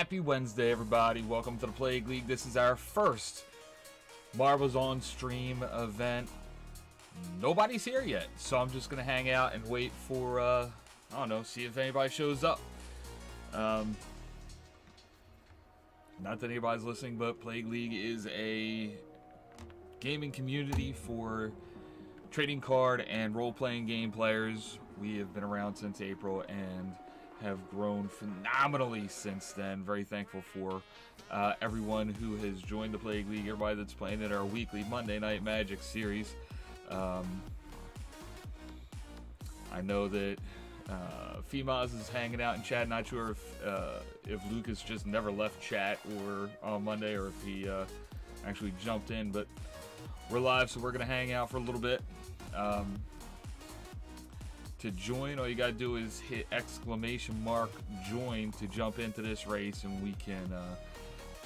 Happy Wednesday, everybody. Welcome to the Plague League. This is our first Marbles on Stream event. Nobody's here yet, so I'm just going to hang out and wait for, I don't know, see if anybody shows up. Not that anybody's listening, but Plague League is a gaming community for trading card and role-playing game players. We have been around since April and have grown phenomenally since then. Very thankful for everyone who has joined the Plague League, everybody that's playing in our weekly Monday Night Magic series. I know that Femaz is hanging out in chat. Not sure if Lucas just never left chat or on Monday, or if he actually jumped in, but we're live, so we're gonna hang out for a little bit. To join, all you gotta do is hit !join to jump into this race, and we can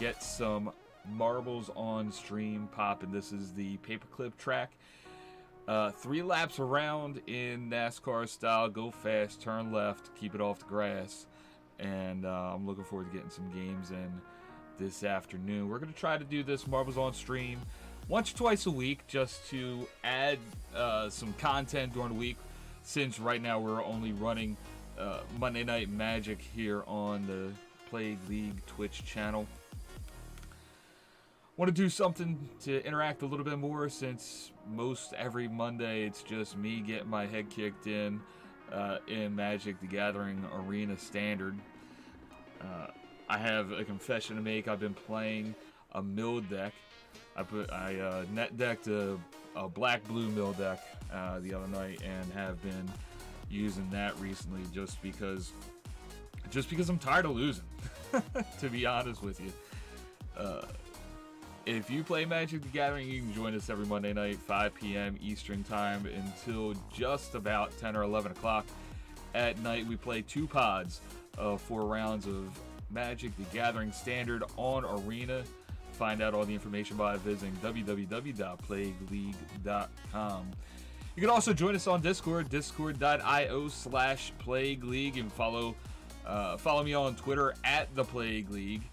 get some marbles on stream popping. This is the paperclip track. 3 laps around in NASCAR style. Go fast, turn left, keep it off the grass, and I'm looking forward to getting some games in this afternoon. We're gonna try to do this marbles on stream once or twice a week, just to add some content during the week, since right now we're only running Monday Night Magic here on the Plague League Twitch channel. Want to do something to interact a little bit more, since most every Monday it's just me getting my head kicked in Magic the Gathering Arena Standard. I have a confession to make. I've been playing a mill deck. I net decked a black-blue mill deck the other night, and have been using that recently just because I'm tired of losing. To be honest with you, if you play Magic the Gathering, you can join us every Monday night, 5 p.m. Eastern time, until just about 10 or 11 o'clock at night. We play 2 pods of 4 rounds of Magic the Gathering Standard on Arena. Find out all the information by visiting www.plagueleague.com. You can also join us on Discord, discord.io/Plague League, and follow me on Twitter at the Plague League.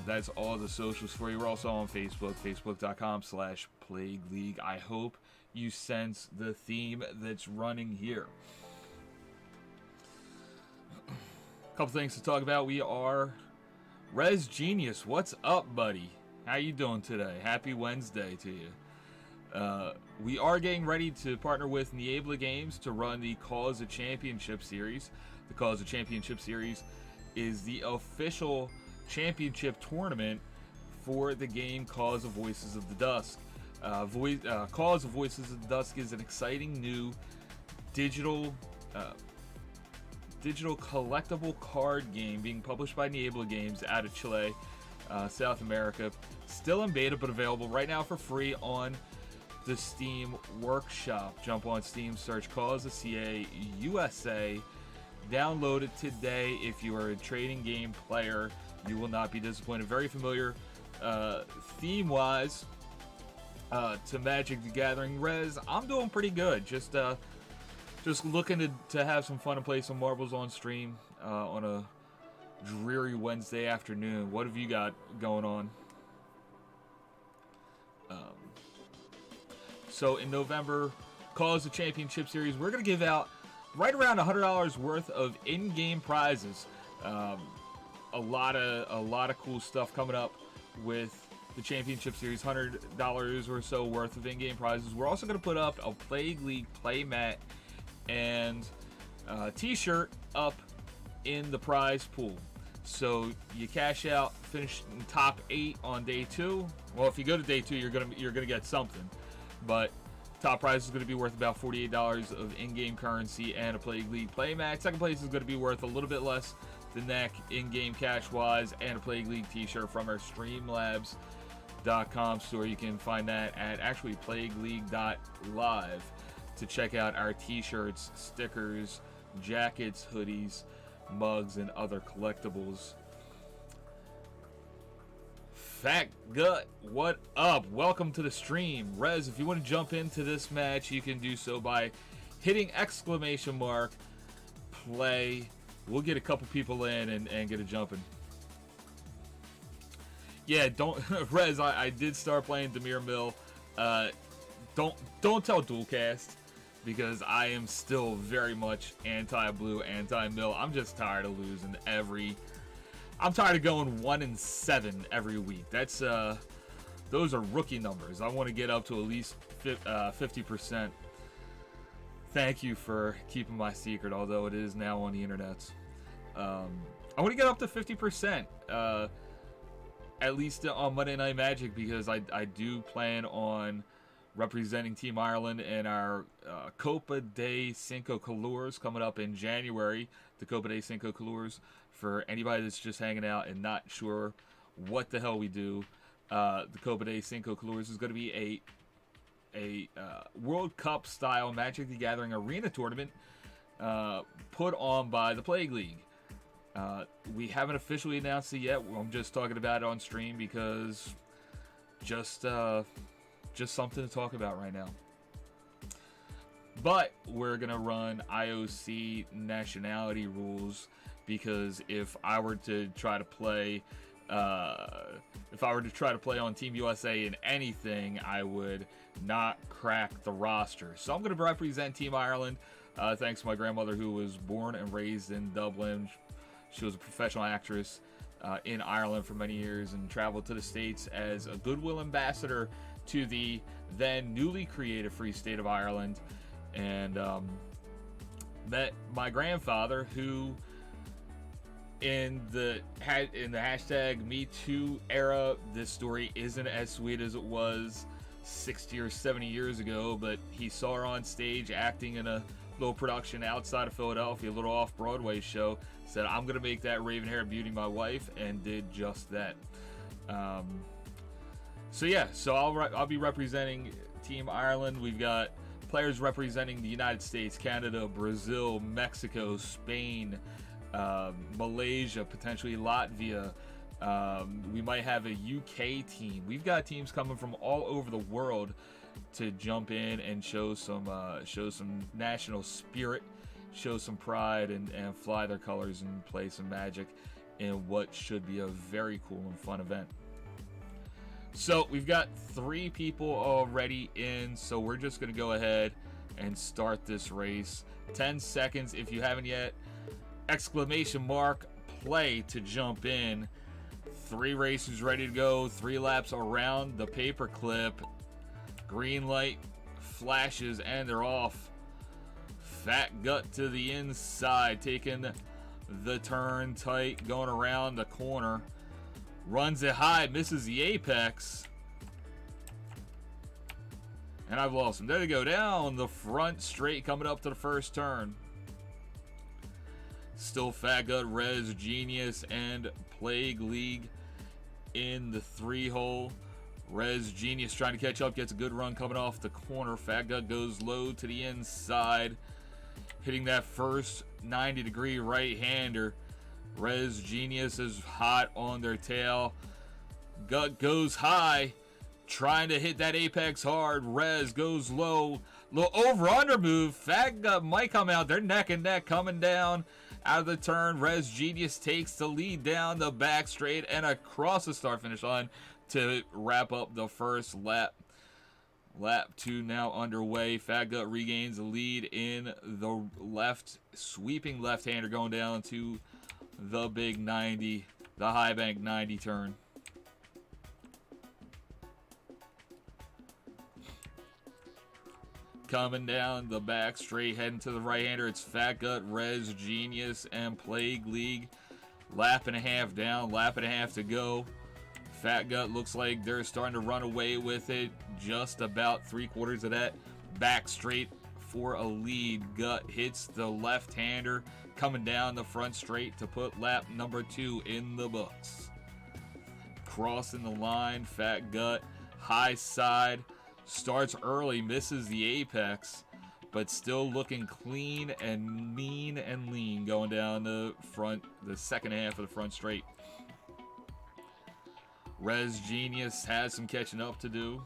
That's all the socials for you. We're also on Facebook, facebook.com/Plague League. I hope you sense the theme that's running here. A couple things to talk about. We are Res Genius. What's up, buddy? How you doing today? Happy Wednesday to you. We are getting ready to partner with Niebla Games to run the Cause of Championship Series. The Cause of Championship Series is the official championship tournament for the game Cause of Voices of the Dusk. Cause of Voices of the Dusk is an exciting new digital collectible card game being published by Niebla Games out of Chile, South America. Still in beta, but available right now for free on the Steam Workshop. Jump on Steam, search Cause of CA USA. Download it today. If you are a trading game player, you will not be disappointed. Very familiar theme-wise to Magic the Gathering. Rez, I'm doing pretty good. Just looking to have some fun and play some marbles on stream on a dreary Wednesday afternoon. What have you got going on? So in November, Cause of Championship Series, we're going to give out right around $100 worth of in-game prizes. A lot of cool stuff coming up with the Championship Series. $100 or so worth of in-game prizes. We're also going to put up a Plague League playmat and t-shirt up in the prize pool. So you cash out, finish in top 8 on day 2. Well, if you go to day 2, you're gonna get something. But top prize is going to be worth about $48 of in-game currency and a Plague League playmat. Second place is going to be worth a little bit less than that in-game cash-wise, and a Plague League t-shirt from our Streamlabs.com store. You can find that at actually PlagueLeague.live to check out our t-shirts, stickers, jackets, hoodies, mugs, and other collectibles. Fat Gut, what up? Welcome to the stream. Rez, if you want to jump into this match, you can do so by hitting !play. We'll get a couple people in and get it jumping. Yeah, don't Rez. I did start playing Demir Mill. Don't tell Dualcast because I am still very much anti-blue, anti-mill. I'm just tired of losing every. I'm tired of going 1-7 every week. That's those are rookie numbers. I want to get up to at least 50%. Thank you for keeping my secret, although it is now on the internet. I want to get up to 50%. At least on Monday Night Magic, because I do plan on representing Team Ireland in our Copa de Cinco Colores coming up in January. The Copa de Cinco Colores, for anybody that's just hanging out and not sure what the hell we do, the Copa de Cinco Colores is going to be a World Cup style Magic the Gathering arena tournament put on by the Plague League. We haven't officially announced it yet. I'm just talking about it on stream because just something to talk about right now. But we're gonna run IOC nationality rules because if I were to try to play on Team USA in anything, I would not crack the roster. So I'm gonna represent Team Ireland. Thanks to my grandmother, who was born and raised in Dublin. She was a professional actress in Ireland for many years and traveled to the States as a goodwill ambassador to the then newly created Free State of Ireland, and met my grandfather, who in the hashtag Me Too era, this story isn't as sweet as it was 60 or 70 years ago, but he saw her on stage acting in a little production outside of Philadelphia, a little off-Broadway show, said, I'm going to make that raven-haired beauty my wife, and did just that. So I'll be representing Team Ireland. We've got players representing the United States, Canada, Brazil, Mexico, Spain, Malaysia, potentially Latvia. We might have a UK team. We've got teams coming from all over the world to jump in and show some national spirit, show some pride, and fly their colors and play some Magic in what should be a very cool and fun event. So we've got 3 people already in, so we're just going to go ahead and start this race. 10 seconds if you haven't yet. Exclamation mark play to jump in. 3 racers ready to go. 3 laps around the paperclip. Green light flashes and they're off. Fat Gut to the inside, taking the turn tight, going around the corner. Runs it high, misses the apex. And I've lost him. There they go, down the front straight, coming up to the first turn. Still Fat Gut, Rez, Genius, and Plague League in the 3-hole. Rez, Genius trying to catch up, gets a good run coming off the corner. Fat Gut goes low to the inside, hitting that first 90-degree right-hander. Rez, Genius is hot on their tail. Gut goes high, trying to hit that apex hard. Rez goes low. Little over-under move. Fat Gut might come out. They're neck and neck coming down out of the turn. Rez, Genius takes the lead down the back straight and across the start-finish line to wrap up the first lap. Lap 2 now underway. Fat Gut regains the lead in the left, sweeping left-hander going down to the big 90, the high bank 90 turn. Coming down the back straight, heading to the right-hander. It's Fat Gut, Rez, Genius, and Plague League. Lap and a half down, lap and a half to go. Fat Gut looks like they're starting to run away with it. Just about 3/4 of that. Back straight for a lead. Gut hits the left-hander, coming down the front straight to put lap number 2 in the books. Crossing the line, Fat Gut, high side, starts early, misses the apex, but still looking clean and mean and lean going down the front, the second half of the front straight. Rez, Genius has some catching up to do.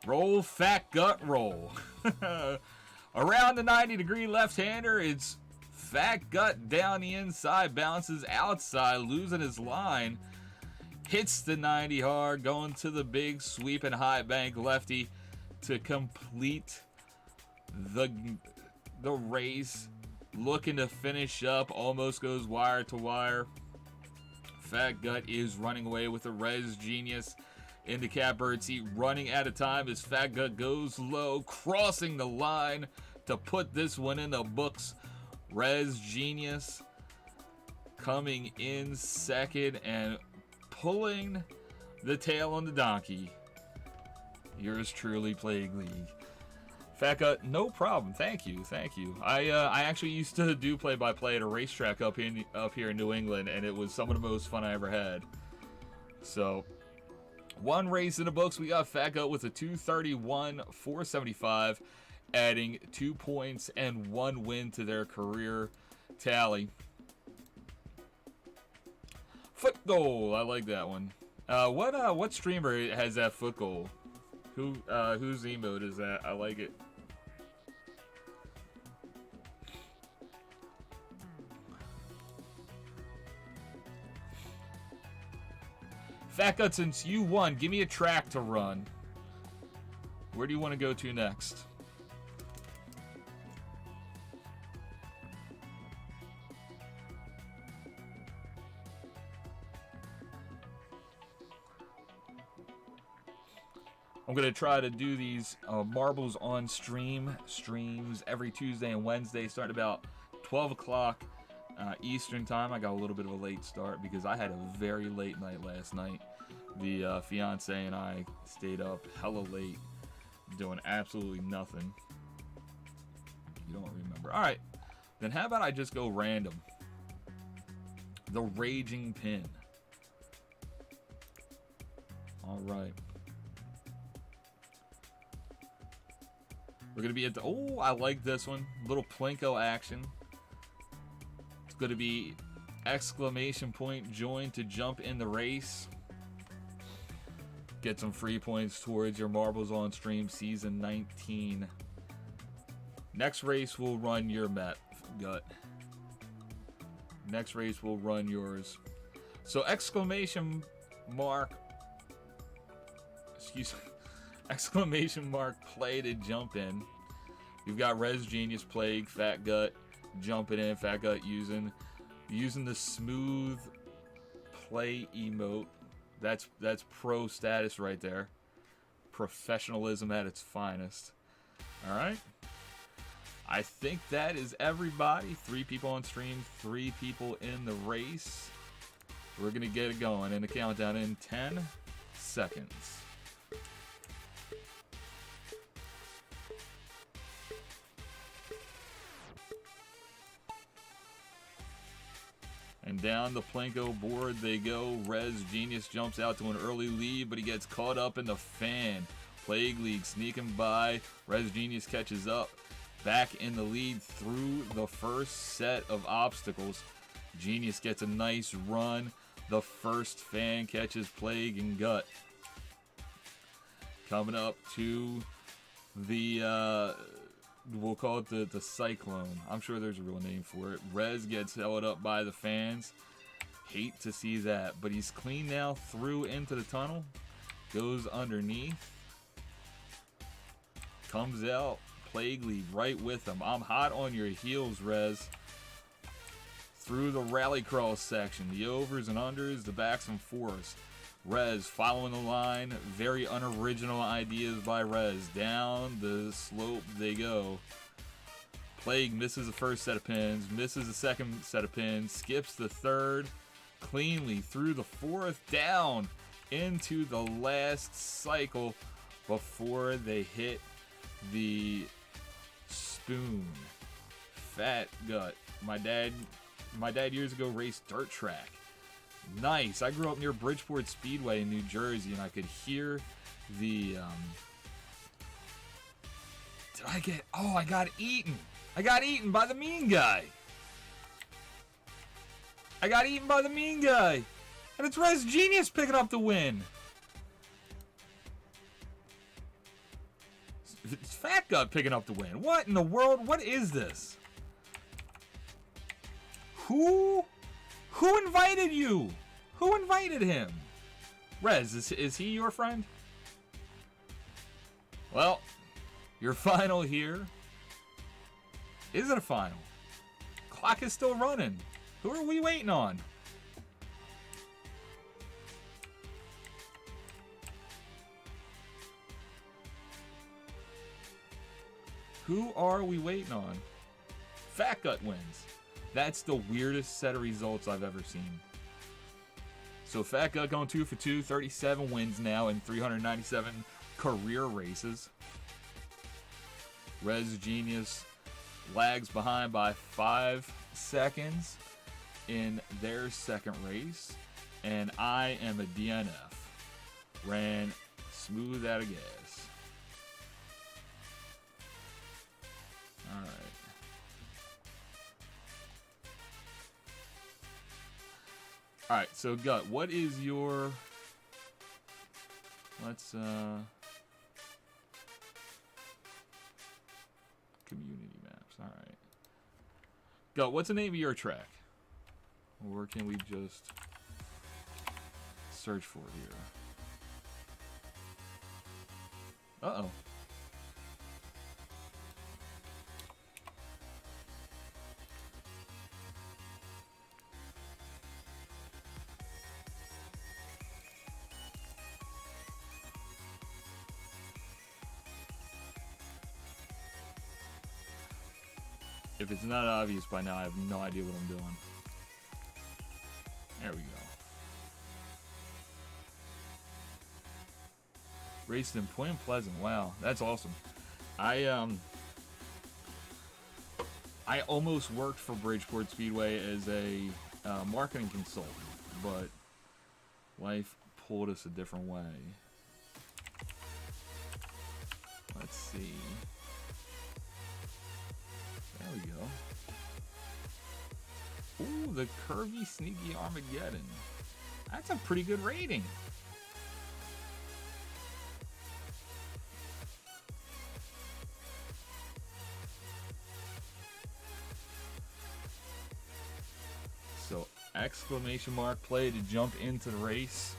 Roll, Fat Gut, roll. Around the 90-degree left-hander, it's Fat Gut down the inside, bounces outside, losing his line. hits the 90 hard, going to the big sweep and high bank lefty to complete the race. Looking to finish up, almost goes wire to wire. Fat Gut is running away with a Rez Genius into catbird seat, running out of time as Fat Gut goes low, crossing the line to put this one in the books. Rez Genius coming in second and pulling the tail on the donkey. Yours truly, Plague League. Fat Gut, no problem. Thank you. I actually used to do play-by-play at a racetrack up here in New England, and it was some of the most fun I ever had. So, one race in the books. We got Fat Gut with a 231, 475, adding 2 points and 1 win to their career tally. Foot goal. I like that one. What streamer has that foot goal? Whose emote is that? I like it. Fat Gut, since you won, give me a track to run. Where do you want to go to next? I'm going to try to do these marbles on streams every Tuesday and Wednesday, starting about 12 o'clock Eastern time. I got a little bit of a late start because I had a very late night last night. The fiance and I stayed up hella late doing absolutely nothing. You don't remember. All right. Then how about I just go random? The Raging Pin. All right. We're going to be at the... Oh, I like this one. Little Plinko action. It's going to be exclamation point join to jump in the race. Get some free points towards your Marbles on Stream Season 19. Next race will run your Met Gut. Next race will run yours. So exclamation mark... Excuse me. Exclamation mark play to jump in. You've got Rez Genius, Plague, Fat Gut jumping in. Fat Gut using the smooth play emote. That's pro status right there. Professionalism at its finest. All right. I think that is everybody. 3 people on stream, 3 people in the race. We're gonna get it going in the countdown in 10 seconds. And down the Plinko board they go. Rez Genius jumps out to an early lead, but he gets caught up in the fan. Plague League sneaking by. Rez Genius catches up. Back in the lead through the first set of obstacles. Genius gets a nice run. The first fan catches Plague and Gut. Coming up to the... we'll call it the Cyclone. I'm sure there's a real name for it. Rez gets held up by the fans. Hate to see that. But he's clean now through into the tunnel. Goes underneath. Comes out. Plague League right with him. I'm hot on your heels, Rez. Through the rallycross section. The overs and unders. The backs and forths. Rez following the line. Very unoriginal ideas by Rez. Down the slope they go. Plague misses the first set of pins. Misses the second set of pins. Skips the third. Cleanly through the fourth. Down into the last cycle before they hit the spoon. Fat Gut. My dad years ago raced dirt track. Nice. I grew up near Bridgeport Speedway in New Jersey, and I could hear the, I got eaten. I got eaten by the mean guy. And it's Rez Genius picking up the win. It's Fat Gut picking up the win. What in the world? What is this? Who invited you? Who invited him? Rez, is he your friend? Well, your final here. Is it a final? Clock is still running. Who are we waiting on? Who are we waiting on? Fat Gut wins. That's the weirdest set of results I've ever seen. So Fat Gut going 2 for 2, 37 wins now in 397 career races. Rez Genius lags behind by 5 seconds in their second race. And I am a DNF. Ran smooth out of gas. Alright. Alright, so Gut, what is your... Let's, community maps, alright. Gut, what's the name of your track? Or can we just search for it here? Uh-oh. If it's not obvious by now, I have no idea what I'm doing. There we go. Raced in Point Pleasant. Wow, that's awesome. I almost worked for Bridgeport Speedway as a marketing consultant, but life pulled us a different way. Let's see. There we go. Ooh, the Curvy Sneaky Armageddon. That's a pretty good rating. So, exclamation mark play to jump into the race.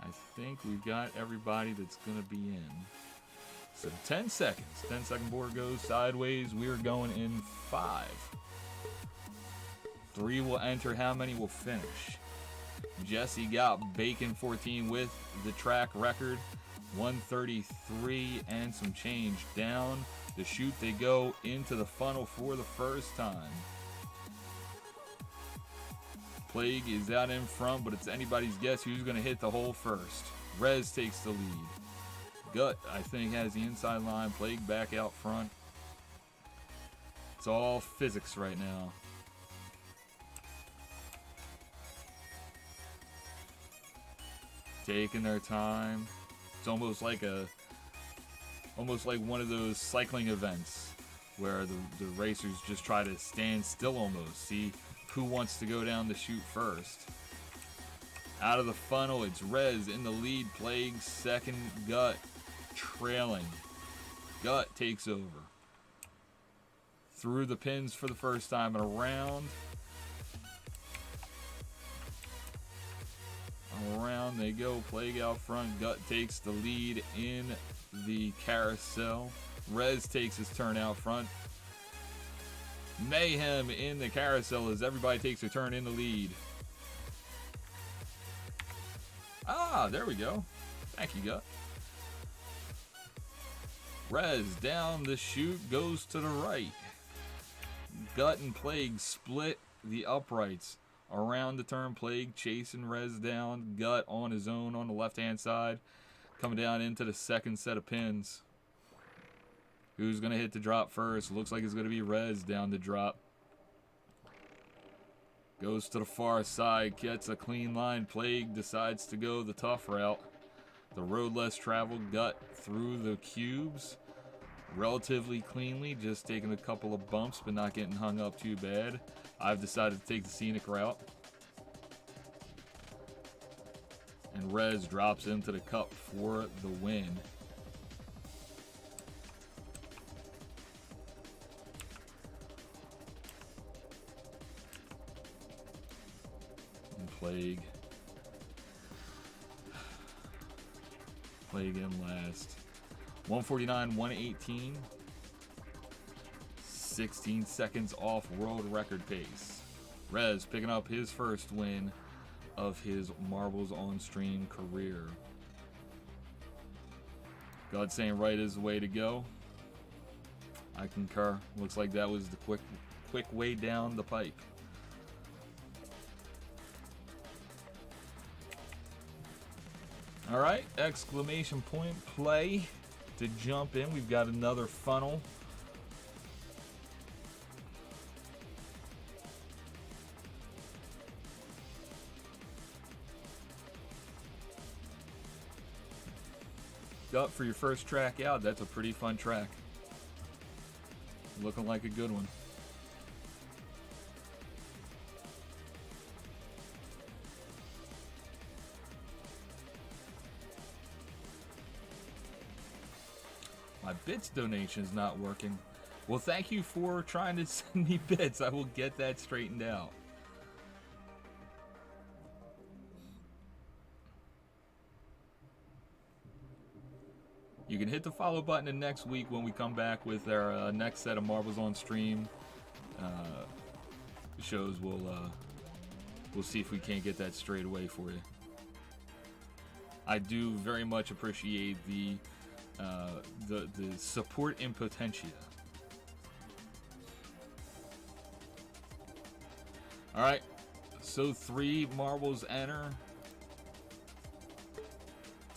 I think we've got everybody that's going to be in. So 10 seconds. 10-second board goes sideways. We're going in 5. 3 will enter. How many will finish? Jesse got Bacon 14 with the track record. 133 and some change down. The chute, they go into the funnel for the first time. Plague is out in front, but it's anybody's guess who's going to hit the hole first. Rez takes the lead. Gut, I think, has the inside line. Plague back out front. It's all physics right now. Taking their time. It's almost like one of those cycling events where the racers just try to stand still almost. See who wants to go down the chute first. Out of the funnel, it's Rez in the lead. Plague second. Gut trailing. Gut takes over. Through the pins for the first time and around. Around they go. Plague out front. Gut takes the lead in the carousel. Rez takes his turn out front. Mayhem in the carousel as everybody takes a turn in the lead. Ah, there we go. Thank you, Gut. Rez down the chute, goes to the right. Gut and Plague split the uprights. Around the turn, Plague chasing Rez down. Gut on his own on the left-hand side. Coming down into the second set of pins. Who's going to hit the drop first? Looks like it's going to be Rez down the drop. Goes to the far side, gets a clean line. Plague decides to go the tough route. The road less traveled, Gut through the cubes relatively cleanly, just taking a couple of bumps but not getting hung up too bad. I've decided to take the scenic route. And Rez drops into the cup for the win. And Plague in last. 149, 118. 16 seconds off world record pace. Rez picking up his first win of his Marbles on Stream career. God saying right is the way to go. I concur. Looks like that was the quick way down the pipe. All right, exclamation point play to jump in. We've got another funnel. Up for your first track out. That's a pretty fun track. Looking like a good one. My bits donation's not working. Well, thank you for trying to send me bits. I will get that straightened out. You can hit the follow button in next week when we come back with our next set of Marbles on Stream shows. We'll see if we can't get that straight away for you. I do very much appreciate the support in potentia. All right, so 3 marbles enter.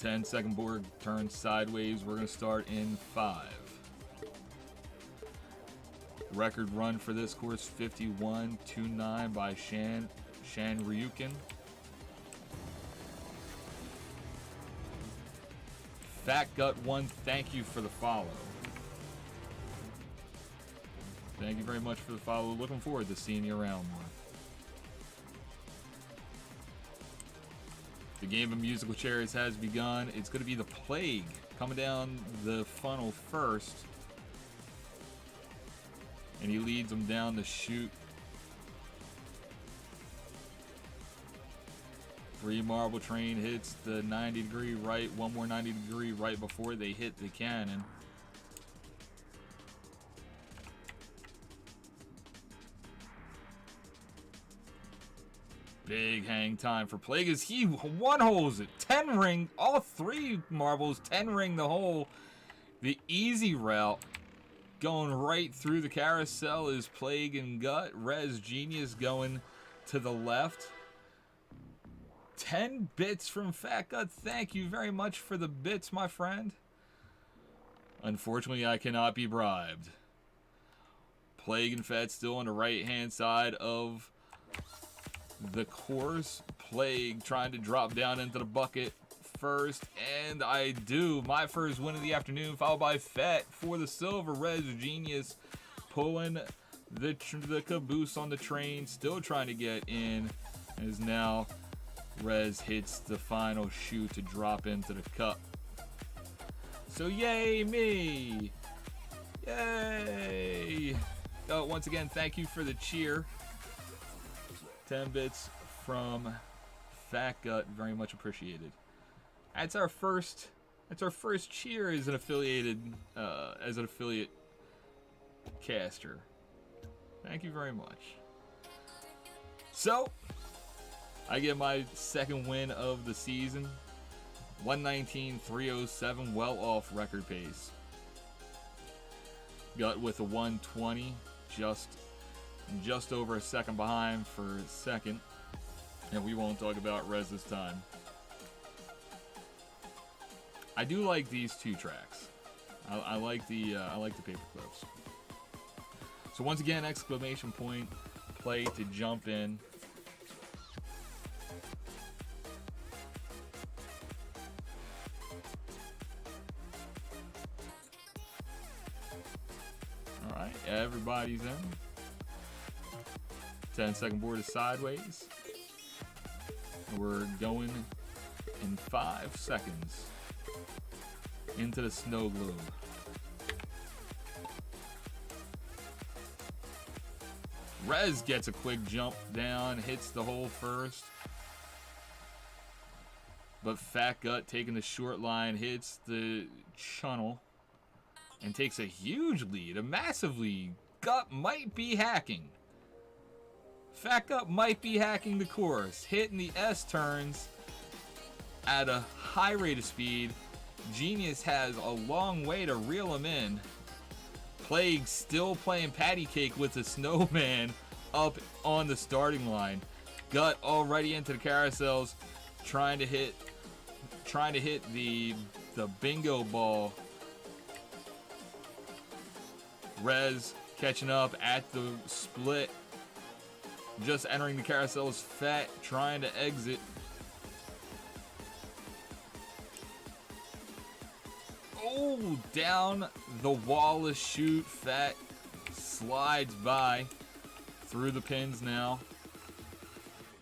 10-second board turn sideways. We're going to start in 5. Record run for this course, 51.29 by Shan Ryukin. Fat Gut 1, thank you for the follow. Thank you very much for the follow. Looking forward to seeing you around more. The game of musical chairs has begun. It's going to be the Plague coming down the funnel first. And he leads them down the chute. 3 marble train hits the 90-degree right. 1 more 90-degree right before they hit the cannon. Big hang time for Plague as he one-holes it. 10 ring, all 3 marbles, 10 ring the hole. The easy route going right through the carousel is Plague and Gut. Rez Genius going to the left. 10 bits from Fat Gut. Thank you very much for the bits, my friend. Unfortunately, I cannot be bribed. Plague and Fat still on the right-hand side of the course. Plague trying to drop down into the bucket first, and I do. My first win of the afternoon, followed by Fat for the silver. Rez Genius pulling the caboose on the train, still trying to get in, as now Rez hits the final shoe to drop into the cup. So yay me! Yay! Oh, once again, thank you for the cheer. 10 bits from Fat Gut, very much appreciated. That's our first cheer as an affiliate caster. Thank you very much. So, I get my second win of the season. 119.307, well off record pace. Gut with a 120, just over a second behind for second, and we won't talk about Rez this time. I do like these 2 tracks. I like the paper clips. So once again, exclamation point play to jump in. Everybody's in. 10-second board is sideways. We're going in 5 seconds into the snow globe. Rez gets a quick jump down, hits the hole first. But Fat Gut taking the short line, hits the channel, and takes a huge lead, a massive lead. Gut might be hacking. Fat Gut might be hacking the course, hitting the S turns at a high rate of speed. Genius has a long way to reel him in. Plague still playing patty cake with the snowman up on the starting line. Gut already into the carousels, trying to hit the bingo ball. Rez catching up at the split. Just entering the carousels. Fat trying to exit. Oh, down the wall of chute. Fat slides by through the pins now.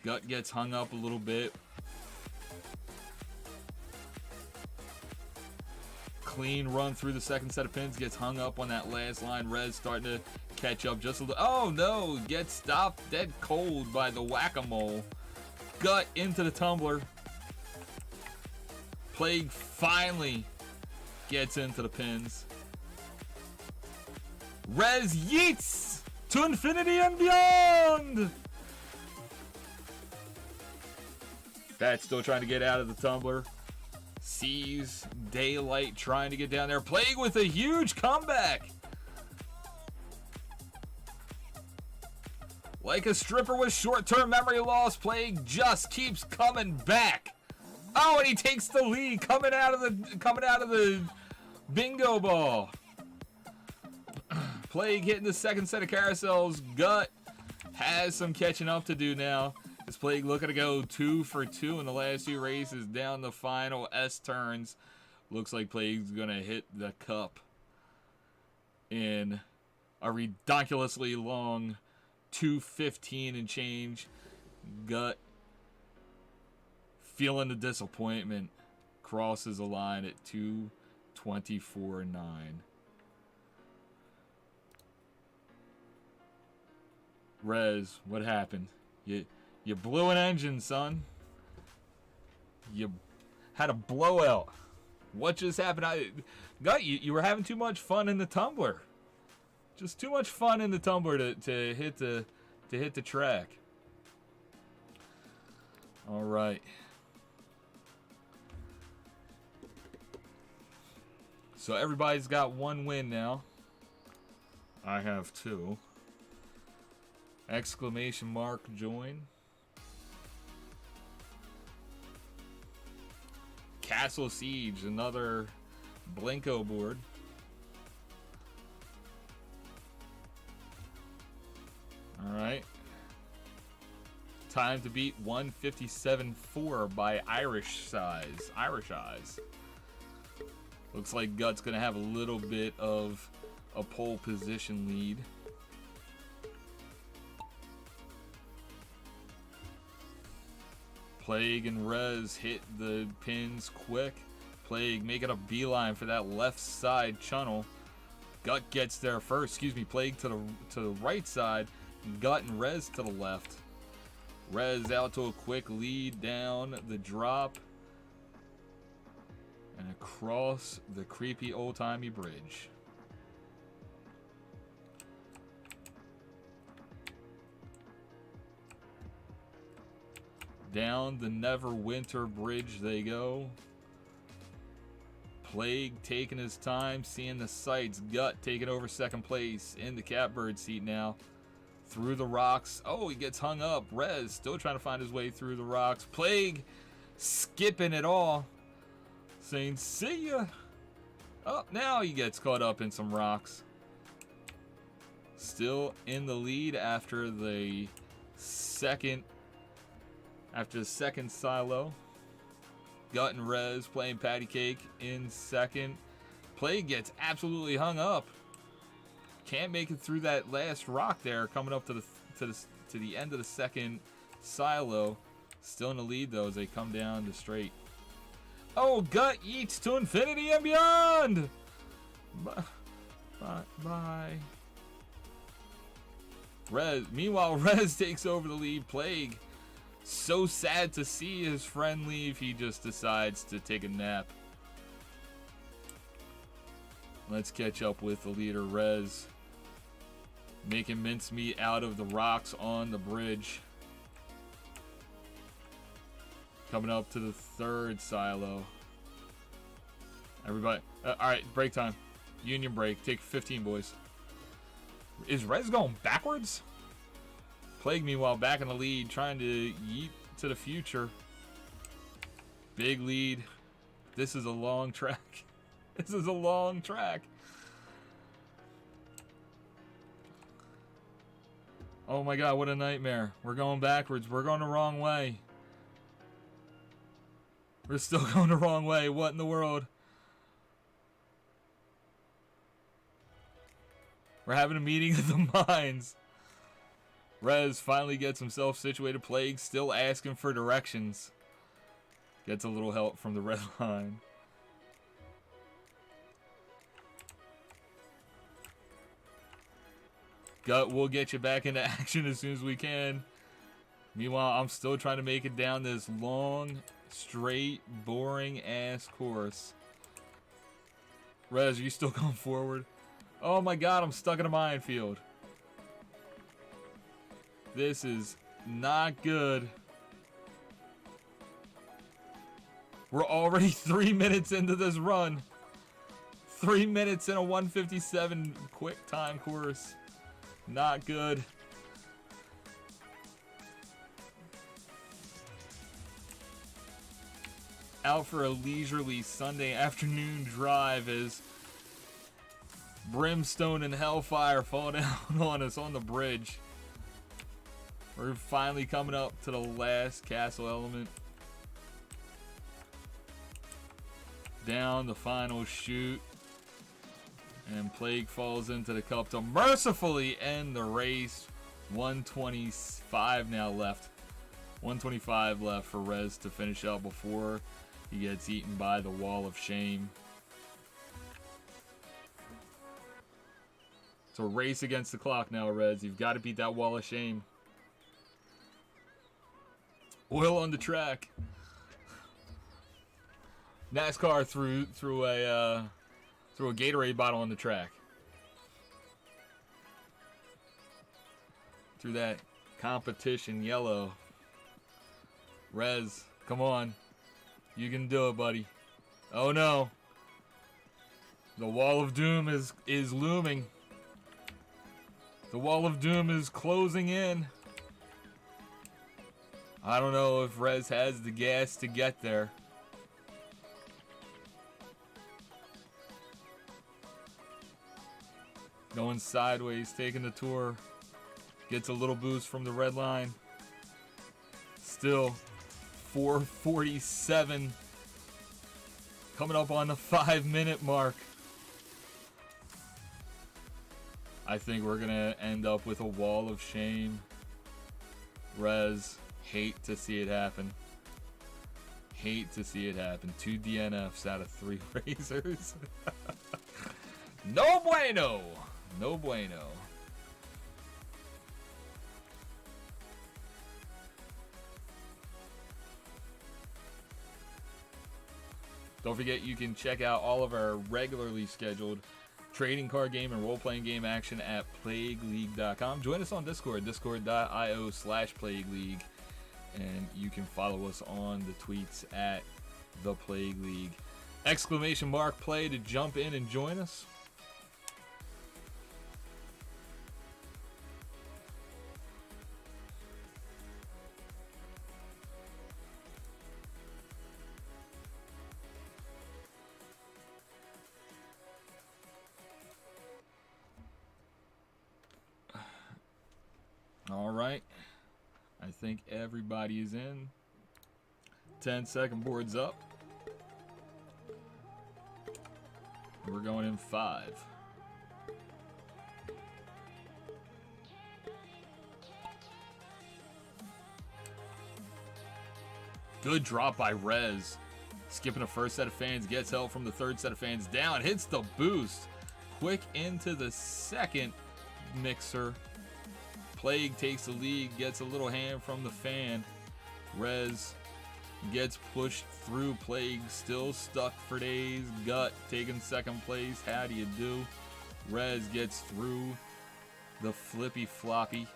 Gut gets hung up a little bit. Clean run through the second set of pins. Gets hung up on that last line. Rez starting to catch up just a little. Oh no! Gets stopped dead cold by the whack-a-mole. Gut into the tumbler. Plague finally gets into the pins. Rez yeets to infinity and beyond! Fat's still trying to get out of the tumbler. Sees Daylight trying to get down there. Plague with a huge comeback. Like a stripper with short-term memory loss, Plague just keeps coming back. Oh, and he takes the lead coming out of the bingo ball. Plague hitting the second set of carousels. Gut has some catching up to do now. This Plague looking to go 2 for 2 in the last 2 races down the final S turns. Looks like Plague's gonna hit the cup in a ridiculously long 2:15 and change. Gut feeling the disappointment, crosses the line at 2:24.9. Rez, what happened? You blew an engine, son. You had a blowout. What just happened? Gut, you were having too much fun in the tumbler. Just too much fun in the tumbler to hit the track. All right. So everybody's got 1 win now. I have 2. Exclamation mark join. Castle Siege, another Blinko board. Alright. Time to beat 157.4 by Irish Eyes. Looks like Gut's gonna have a little bit of a pole position lead. Plague and Rez hit the pins quick. Plague making a beeline for that left side channel. Gut gets there first. Excuse me, Plague to the right side. Gut and Rez to the left. Rez out to a quick lead down the drop and across the creepy old-timey bridge. Down the Neverwinter Bridge they go. Plague taking his time, seeing the sights. Gut taking over second place in the catbird seat now. Through the rocks. Oh, he gets hung up. Rez still trying to find his way through the rocks. Plague skipping it all, saying, see ya. Oh, now he gets caught up in some rocks. Still in the lead after the second silo. Gut and Rez playing patty cake in second. Plague gets absolutely hung up. can't make it through that last rock there, coming up to the end of the second silo. Still in the lead though as they come down the straight. Oh, Gut eats to infinity and beyond. Bye. Meanwhile, Rez takes over the lead. Plague, so sad to see his friend leave, he just decides to take a nap. Let's catch up with the leader, Rez. Making mincemeat out of the rocks on the bridge. Coming up to the third silo. Everybody, alright, break time. Union break, take 15, boys. Is Rez going backwards? Plague, meanwhile, back in the lead, trying to yeet to the future. Big lead. This is a long track. This is a long track. Oh my god, what a nightmare. We're going backwards. We're going the wrong way. We're still going the wrong way. What in the world? We're having a meeting of the minds. Rez finally gets himself situated. Plague still asking for directions. Gets a little help from the red line. Gut, we'll get you back into action as soon as we can. Meanwhile, I'm still trying to make it down this long, straight, boring ass course. Rez, are you still going forward? Oh my god, I'm stuck in a minefield. This is not good. We're already 3 minutes into this run. 3 minutes in a 1:57 quick time course. Not good. Out for a leisurely Sunday afternoon drive as brimstone and hellfire fall down on us on the bridge. We're finally coming up to the last castle element. Down the final chute. And Plague falls into the cup to mercifully end the race. 125 now left. 125 left for Rez to finish up before he gets eaten by the wall of shame. It's a race against the clock now, Rez. You've got to beat that wall of shame. Oil on the track. NASCAR threw a Gatorade bottle on the track. Through that competition yellow. Rez, come on. You can do it, buddy. Oh no. The wall of doom is looming. The wall of doom is closing in. I don't know if Rez has the gas to get there. Going sideways, taking the tour. Gets a little boost from the red line. Still 4:47. Coming up on the 5-minute mark. I think we're going to end up with a wall of shame. Rez, hate to see it happen. Hate to see it happen. 2 DNFs out of 3 racers. No bueno. No bueno. Don't forget you can check out all of our regularly scheduled trading card game and role-playing game action at PlagueLeague.com. Join us on Discord, discord.io/PlagueLeague. And you can follow us on the tweets at The Plague League. !play to jump in and join us. All right. I think everybody is in. 10-second boards up. We're going in 5, Good drop by Rez. Skipping the first set of fans, gets help from the third set of fans. Down, hits the boost. Quick into the second mixer. Plague takes the lead, gets a little hand from the fan. Rez gets pushed through. Plague still stuck for days. Gut taking second place. How do you do? Rez gets through the flippy floppy.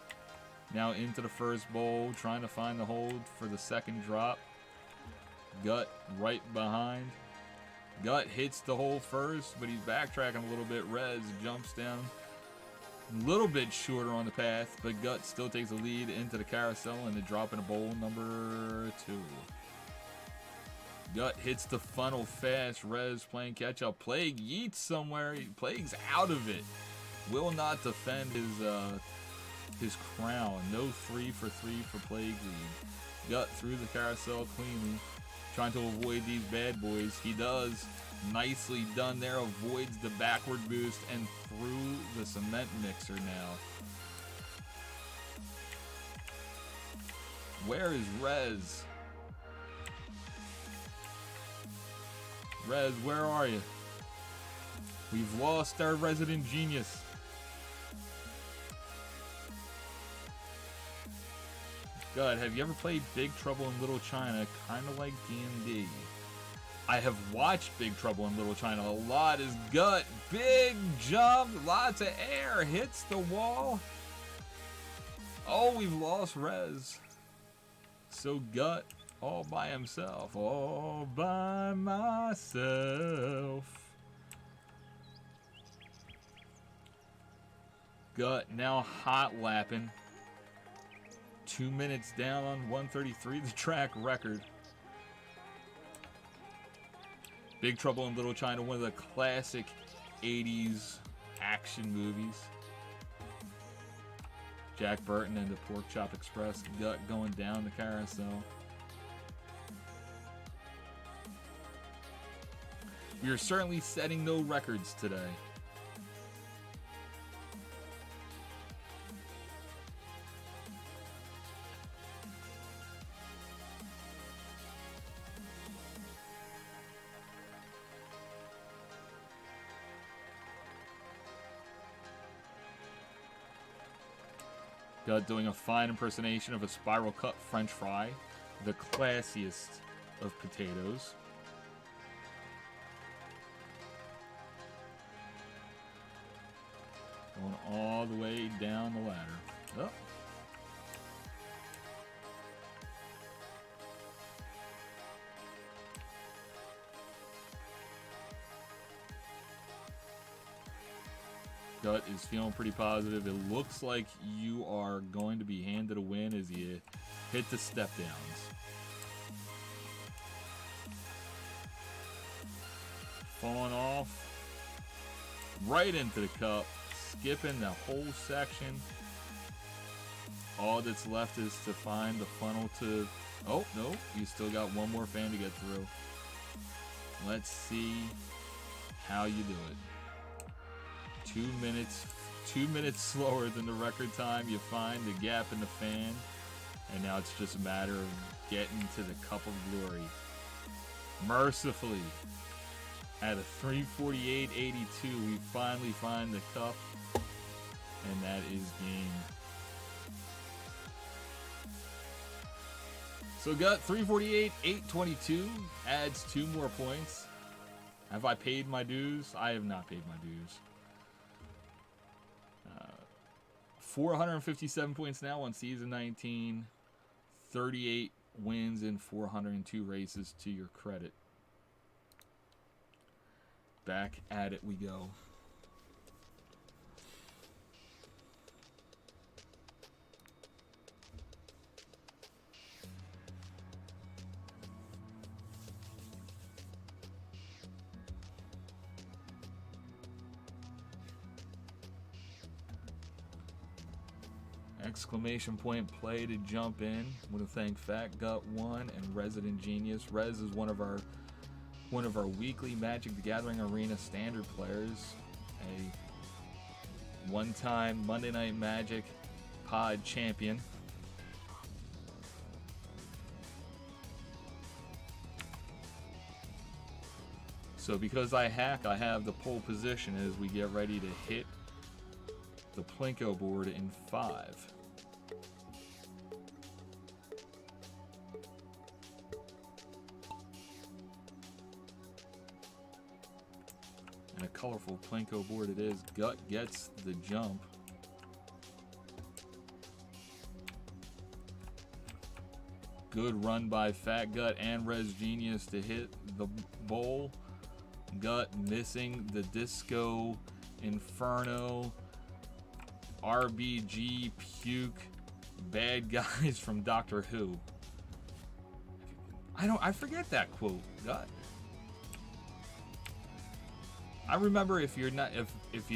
Now into the first bowl, trying to find the hold for the second drop. Gut right behind. Gut hits the hole first, but he's backtracking a little bit. Rez jumps down a little bit shorter on the path, but Gut still takes the lead into the carousel and the drop in a bowl number 2. Gut hits the funnel fast. Rez playing catch up. Plague yeets somewhere. Plague's out of it. Will not defend his crown. No 3 for 3 for Plague lead. Gut through the carousel cleanly. Trying to avoid these bad boys. He does. Nicely done there. Avoids the backward boost and through the cement mixer now. Where is Rez? Rez, where are you? We've lost our resident genius. God, have you ever played Big Trouble in Little China? Kind of like D&D. I have watched Big Trouble in Little China a lot. His Gut, big jump, lots of air, hits the wall. Oh, we've lost Rez. So Gut, all by himself, all by myself. Gut now hot lapping. 2 minutes down on 133, the track record. Big Trouble in Little China, one of the classic 80s action movies. Jack Burton and the Pork Chop Express. Gut going down the carousel. We are certainly setting no records today. Gut doing a fine impersonation of a spiral cut French fry, the classiest of potatoes. Going all the way down the ladder. Oh. Gut is feeling pretty positive. It looks like you are going to be handed a win as you hit the step downs. Falling off right into the cup, skipping the whole section. All that's left is to find the funnel to... Oh, no, you still got one more fan to get through. Let's see how you do it. 2 minutes slower than the record time. You find the gap in the fan, and now it's just a matter of getting to the cup of glory. Mercifully, at a 3:48.82, we finally find the cup, and that is game. So Gut 3:48.822 adds 2 more points. Have I paid my dues? I have not paid my dues. 457 points now on season 19. 38 wins in 402 races to your credit. Back at it we go. Exclamation point play to jump in. I want to thank Fat Gut 1 and Resident Genius. Rez is one of our weekly Magic the Gathering Arena standard players. A one-time Monday Night Magic pod champion. So because I hack, I have the pole position as we get ready to hit the Plinko board in 5. And a colorful Plinko board it is. Gut gets the jump. Good run by Fat Gut and Res Genius to hit the bowl. Gut missing the Disco Inferno. RBG Puke. Bad guys from Doctor Who. I forget that quote, Gut. I remember if you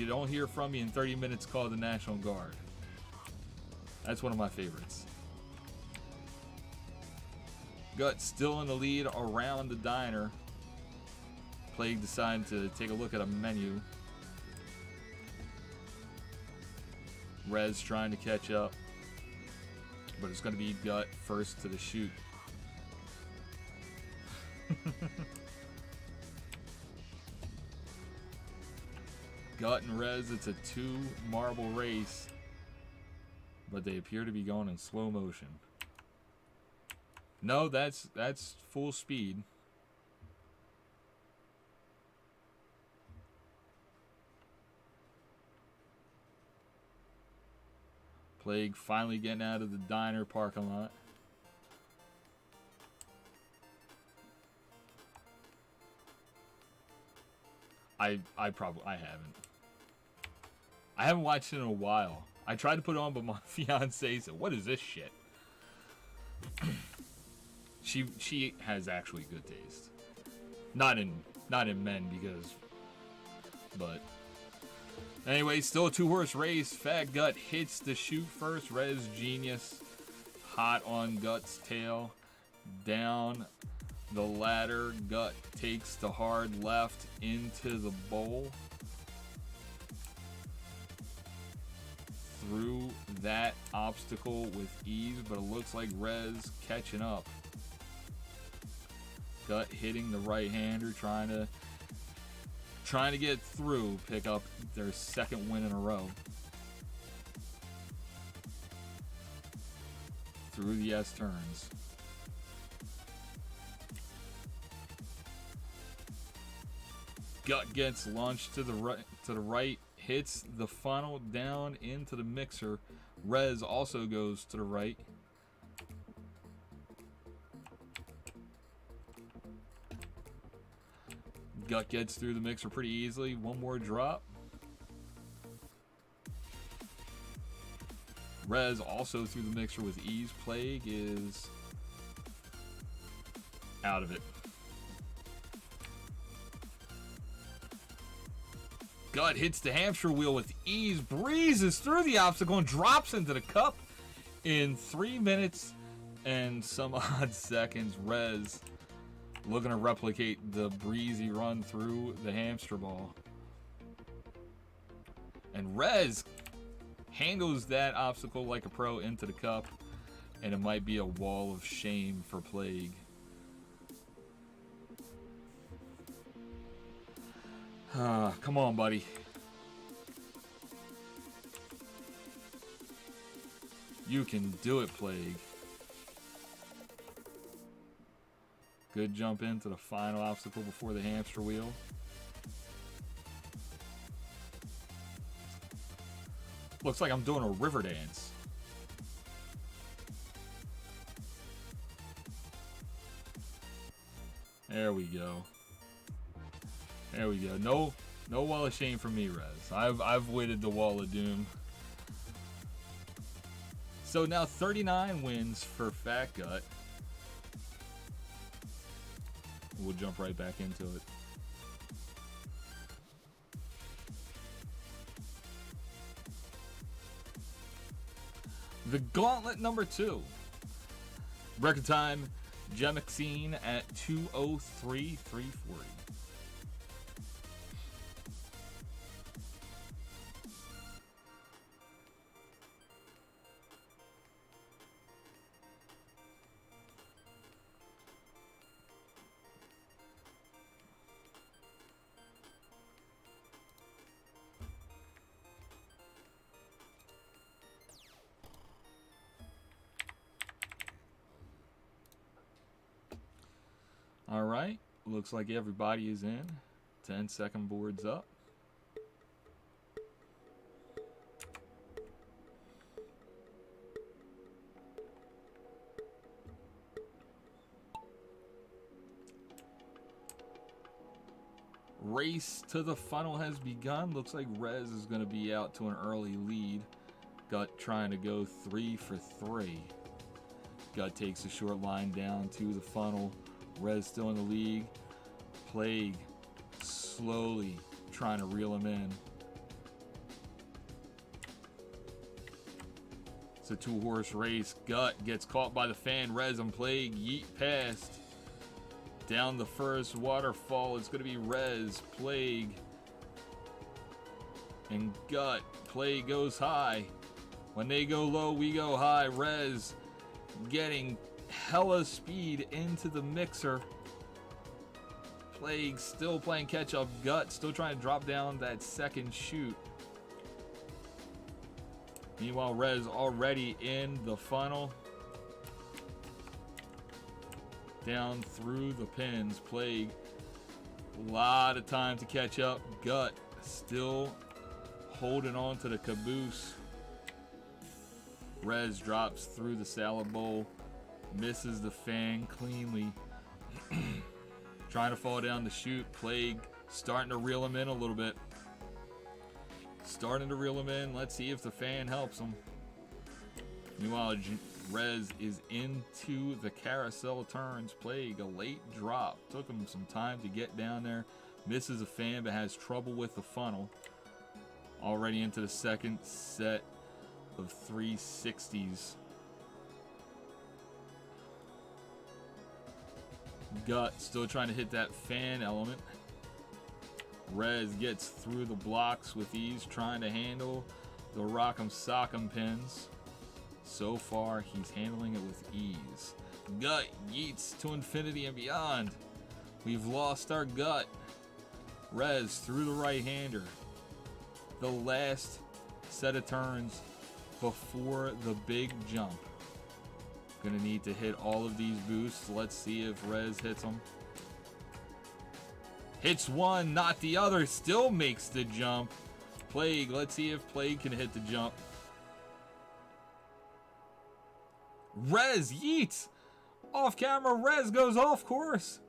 don't hear from me in 30 minutes, call the National Guard. That's one of my favorites. Gut still in the lead around the diner. Plague decided to take a look at a menu. Rez trying to catch up. But it's going to be Gut first to the chute. Gut and Rez, it's a 2-marble race. But they appear to be going in slow motion. No, that's full speed. Plague finally getting out of the diner parking lot. I haven't. I haven't watched it in a while. I tried to put it on, but my fiance said, "What is this shit?" She has actually good taste. Not in men because, but anyway, still a 2-horse race. Fat Gut hits the chute first. Res Genius hot on Gut's tail. Down the ladder, Gut takes the hard left into the bowl. Through that obstacle with ease, but it looks like Rez catching up. Gut hitting the right-hander, trying to get through, pick up their second win in a row. Through the S turns. Gut gets launched to the right, hits the funnel down into the mixer. Rez also goes to the right. Gut gets through the mixer pretty easily. One more drop. Rez also through the mixer with ease. Plague is out of it. Gut hits the hamster wheel with ease, breezes through the obstacle, and drops into the cup in 3 minutes and some odd seconds. Rez looking to replicate the breezy run through the hamster ball. And Rez handles that obstacle like a pro into the cup, and it might be a wall of shame for Plague. Come on, buddy. You can do it, Plague. Good jump into the final obstacle before the hamster wheel. Looks like I'm doing a river dance. There we go. There we go. No wall of shame for me, Rez. I've waded the wall of doom. So now 39 wins for Fat Gut. We'll jump right back into it. The Gauntlet number 2. Record time, Gemexine at 2:03.340. All right. Looks like everybody is in. 10-second boards up. Race to the funnel has begun. Looks like Rez is going to be out to an early lead. Gut trying to go 3 for 3. Gut takes a short line down to the funnel. Rez still in the lead. Plague slowly trying to reel him in. It's a 2-horse race. Gut gets caught by the fan. Rez and Plague yeet past. Down the first waterfall, it's going to be Rez, Plague, and Gut. Plague goes high. When they go low, we go high. Rez getting hella speed into the mixer. Plague still playing catch up. Gut still trying to drop down that second chute. Meanwhile, Rez already in the funnel. Down through the pins. Plague, a lot of time to catch up. Gut still holding on to the caboose. Rez drops through the salad bowl, misses the fan cleanly. Trying to fall down the chute. Plague starting to reel him in a little bit. Starting to reel him in. Let's see if the fan helps him. Meanwhile, Rez is into the carousel turns. Plague, a late drop. Took him some time to get down there. Misses a fan, but has trouble with the funnel. Already into the second set of 360s. Gut still trying to hit that fan element. Rez gets through the blocks with ease, trying to handle the Rock'em Sock'em pins. So far, he's handling it with ease. Gut yeets to infinity and beyond. We've lost our Gut. Rez through the right-hander. The last set of turns before the big jump. Gonna need to hit all of these boosts. Let's see if Rez hits them. Hits one, not the other. Still makes the jump. Plague, let's see if Plague can hit the jump. Rez yeets! Off camera, Rez goes off course.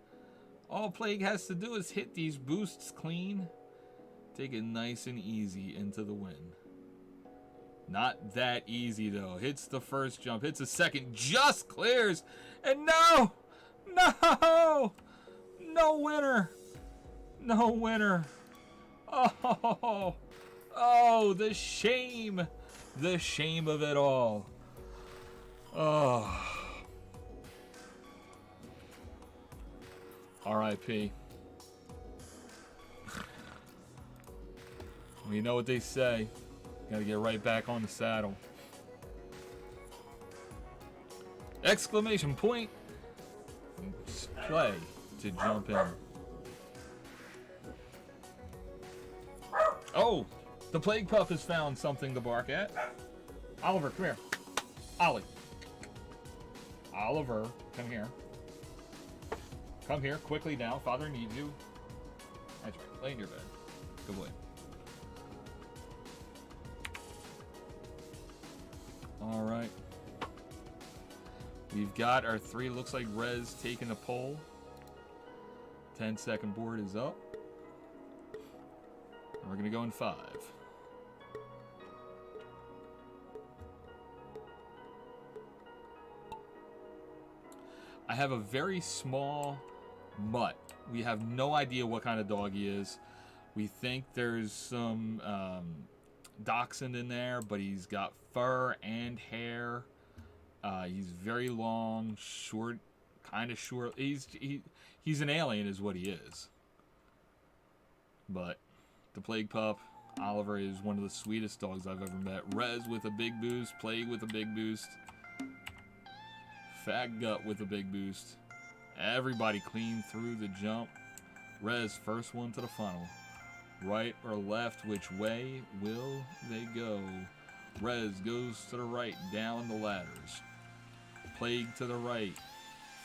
All Plague has to do is hit these boosts clean. Take it nice and easy into the win. Not that easy though. Hits the first jump, hits the second, just clears. And no! No! No winner! No winner. Oh, oh, the shame. The shame of it all. Oh. R.I.P. Well, you know what they say. Gotta get right back on the saddle. Exclamation point. Play to jump in. Oh, the Plague Pup has found something to bark at. Oliver, come here. Ollie. Oliver, come here. Come here, quickly now. Father needs you. That's right. Lay in your bed. Good boy. All right. We've got our three. Looks like Rez taking a pole. 10-second board is up. And we're going to go in 5. I have a very small mutt. We have no idea what kind of dog he is. We think there's some dachshund in there, but he's got fur and hair. He's very long, short, kind of short. He's an alien is what he is. But the Plague Pup, Oliver, is one of the sweetest dogs I've ever met. Rez with a big boost, Plague with a big boost. Fat Gut with a big boost. Everybody clean through the jump. Rez, first one to the funnel. Right or left, which way will they go? Rez goes to the right, down the ladders. Plague to the right.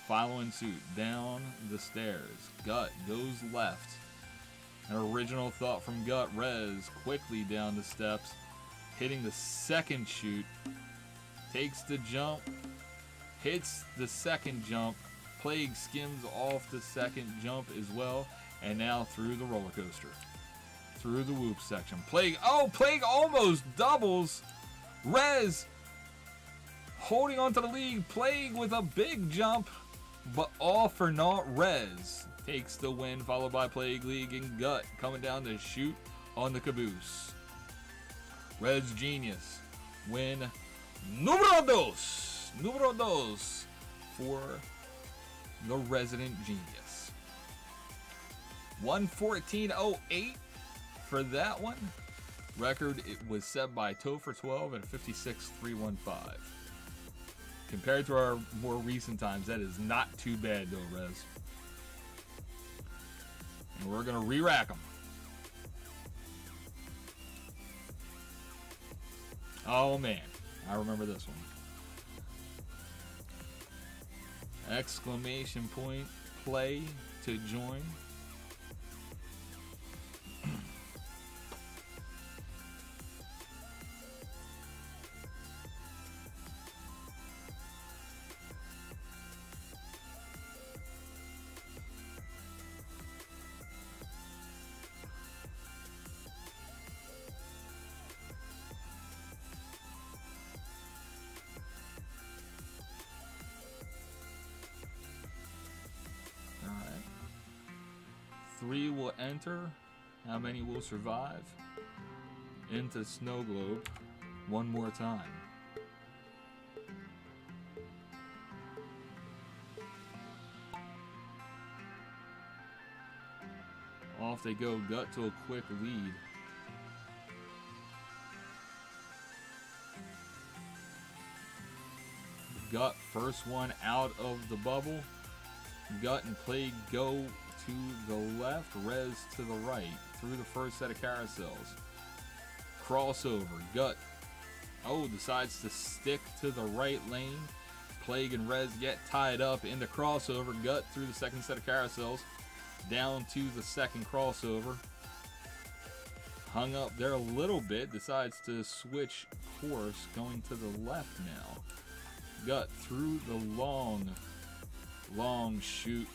following suit down the stairs. Gut goes left. An original thought from Gut. Rez quickly down the steps, hitting the second chute. Takes the jump, hits the second jump. Plague skims off the second jump as well, and now through the roller coaster. Through the whoop section. Plague almost doubles. Rez holding on to the lead. Plague with a big jump, but all for naught. Rez takes the win, followed by Plague, League, and Gut coming down the chute on the caboose. Rez Genius win número dos for the Resident Genius. 1:14.08 for that one. Record it was set by Topher12 at 56.315. Compared to our more recent times, that is not too bad though, Rez. And we're gonna re-rack them. Oh man, I remember this one. Exclamation point, play to join. Three will enter. How many will survive? Into Snow Globe one more time. Off they go. Gut to a quick lead. Gut first one out of the bubble. Gut and Plague go to the left, Rez to the right, through the first set of carousels. Crossover, Gut, decides to stick to the right lane. Plague and Rez get tied up into crossover. Gut through the second set of carousels, down to the second crossover. Hung up there a little bit, decides to switch course, going to the left now. Gut through the long chute,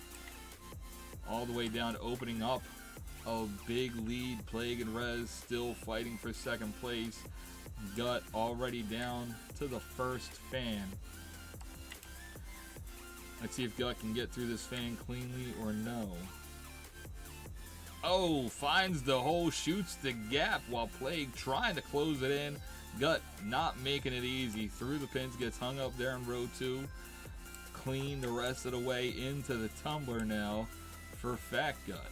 all the way down, opening up a big lead. Plague and Rez still fighting for second place. Gut already down to the first fan. Let's see if Gut can get through this fan cleanly or no. Finds the hole, shoots the gap while Plague trying to close it in. Gut not making it easy. Through the pins, gets hung up there in row 2. Clean the rest of the way into the tumbler now for Fat Gut.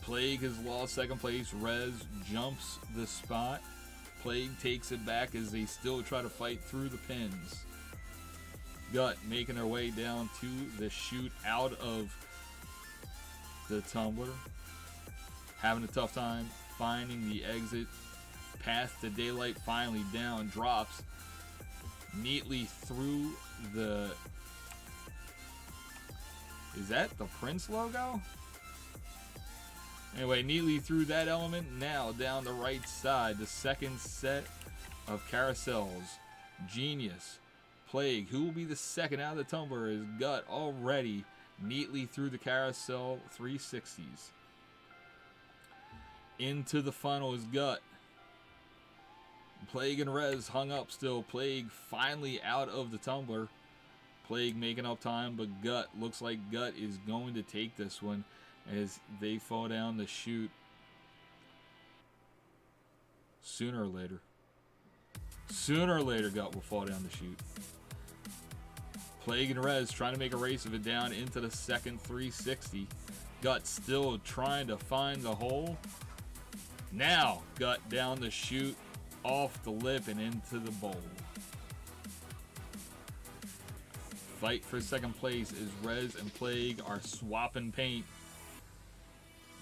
Plague has lost second place. Rez jumps the spot. Plague takes it back as they still try to fight through the pins. Gut making their way down to the chute out of the tumbler. Having a tough time finding the exit. Path to Daylight finally down. Drops neatly through the... Is that the Prince logo? Anyway, neatly through that element. Now down the right side, the second set of carousels. Genius, Plague, who will be the second out of the tumbler, is Gut already neatly through the carousel 360s. Into the funnel is Gut. Plague and Rez hung up still. Plague finally out of the tumbler. Plague making up time, but Gut, looks like Gut is going to take this one as they fall down the chute sooner or later. Sooner or later, Gut will fall down the chute. Plague and Rez trying to make a race of it down into the second 360. Gut still trying to find the hole. Now, Gut down the chute, off the lip and into the bowl. Fight for second place as Rez and Plague are swapping paint.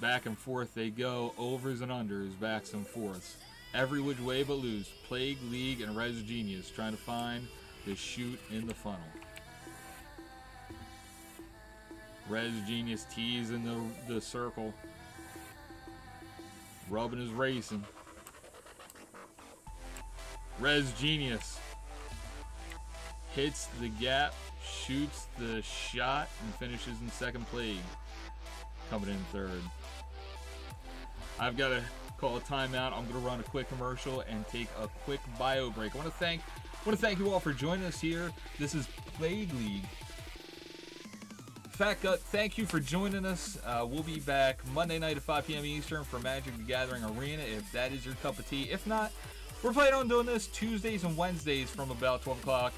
Back and forth they go, overs and unders, backs and forths. Every which way but loose. Plague, League, and Rez Genius trying to find the chute in the funnel. Res Genius tees in the circle. Rubbin is racing. Res Genius hits the gap, shoots the shot, and finishes in second place. Coming in third. I've got to call a timeout. I'm going to run a quick commercial and take a quick bio break. I want to thank you all for joining us here. This is Plague League. Fat Gut, thank you for joining us. We'll be back Monday night at 5 p.m. Eastern for Magic the Gathering Arena, if that is your cup of tea. If not, we're planning on doing this Tuesdays and Wednesdays from about 12 o'clock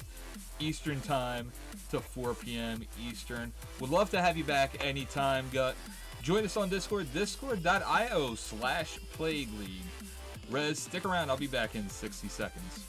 Eastern Time to 4 p.m. Eastern. Would love to have you back anytime, Gut. Join us on Discord, discord.io/Plague League. Rez, stick around. I'll be back in 60 seconds.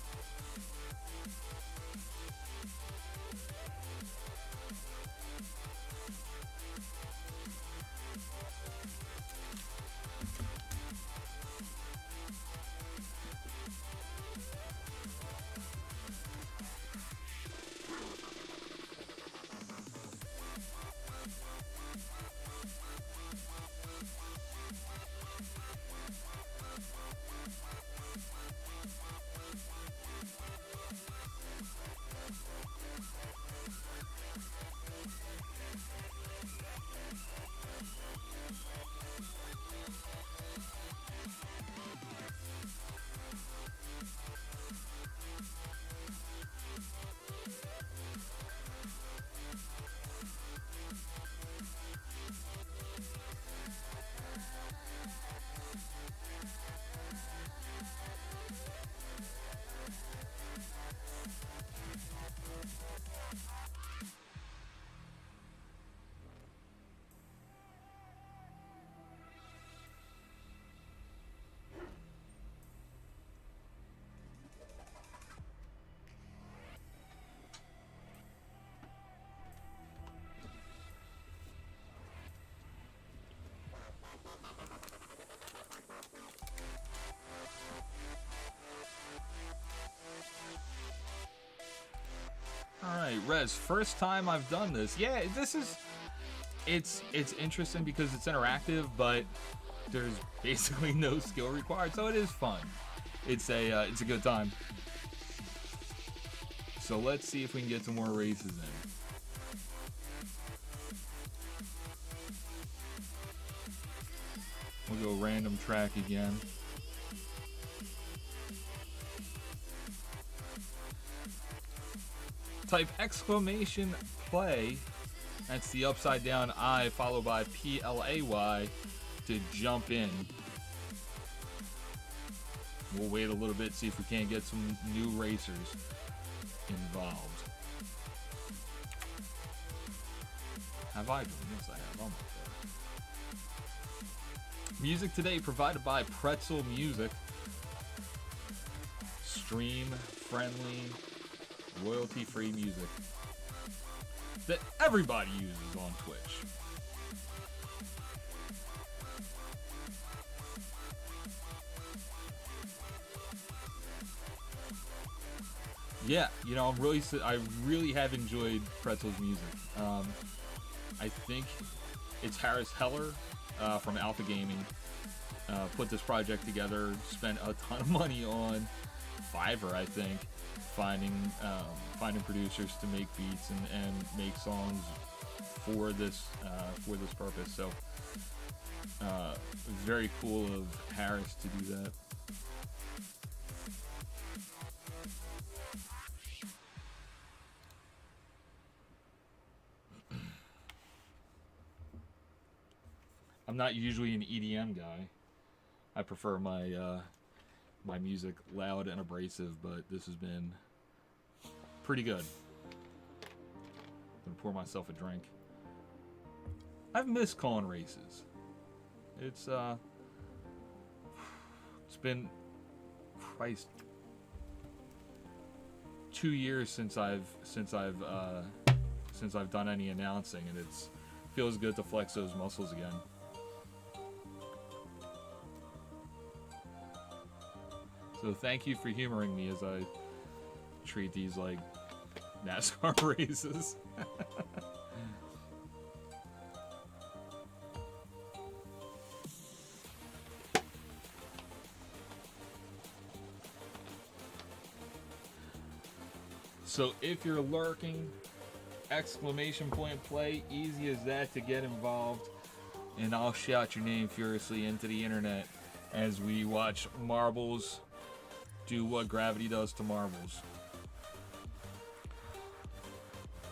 Alright, Rez, first time I've done this. Yeah, it's interesting because it's interactive, but there's basically no skill required, so it is fun. It's a good time. So let's see if we can get some more races in. We'll go random track again. Type exclamation play, that's the upside down I followed by PLAY to jump in. We'll wait a little bit, see if we can't get some new racers involved. Have I done this? I have. Oh my God. Music today provided by Pretzel Music. Stream friendly, royalty-free music that everybody uses on Twitch. Yeah, you know, I really have enjoyed Pretzel's music. I think it's Harris Heller from Alpha Gaming put this project together, spent a ton of money on Fiverr, I think, finding producers to make beats and make songs for this purpose. So very cool of Harris to do that. I'm not usually an EDM guy. I prefer my my music loud and abrasive, but this has been pretty good. I'm gonna pour myself a drink. I've missed calling races. It's been, Christ, 2 years since I've done any announcing, and it feels good to flex those muscles again. So thank you for humoring me as I treat these like NASCAR races. So if you're lurking, exclamation point play, easy as that to get involved, and I'll shout your name furiously into the internet as we watch marbles do what gravity does to marbles.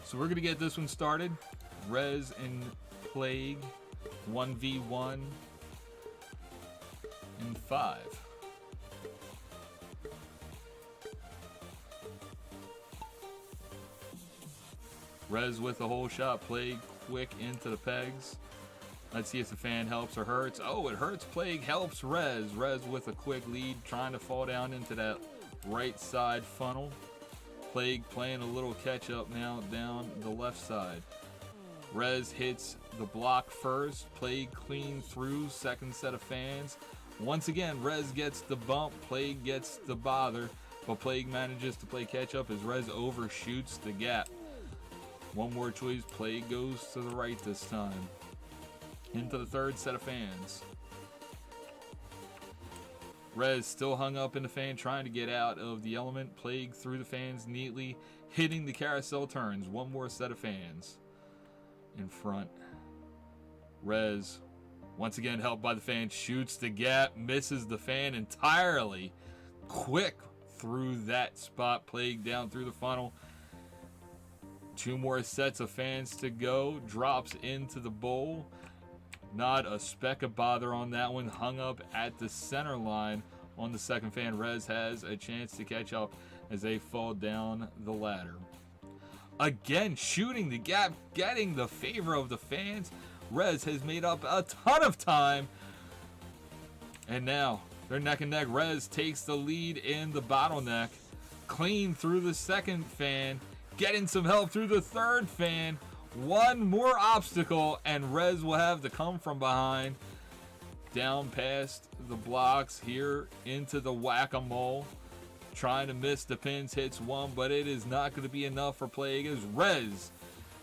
So we're gonna get this one started. Rez and Plague 1v1 in 5. Rez with a hole shot, Plague quick into the pegs. Let's see if the fan helps or hurts. Oh, it hurts. Plague helps Rez. Rez with a quick lead, trying to fall down into that right side funnel. Plague playing a little catch up now down the left side. Rez hits the block first. Plague clean through, second set of fans. Once again, Rez gets the bump. Plague gets the bother, but Plague manages to play catch up as Rez overshoots the gap. One more choice, Plague goes to the right this time. Into the third set of fans. Rez still hung up in the fan, trying to get out of the element. Plague through the fans neatly, hitting the carousel turns. One more set of fans. In front. Rez, once again helped by the fan, shoots the gap, misses the fan entirely. Quick through that spot. Plague down through the funnel. 2 more sets of fans to go. Drops into the bowl. Not a speck of bother on that one. Hung up at the center line on the second fan. Rez has a chance to catch up as they fall down the ladder. Again, shooting the gap, getting the favor of the fans. Rez has made up a ton of time. And now they're neck and neck. Rez takes the lead in the bottleneck. Clean through the second fan. Getting some help through the third fan. One more obstacle, and Rez will have to come from behind. Down past the blocks here into the whack-a-mole. Trying to miss the pins, hits one, but it is not going to be enough for Plague as Rez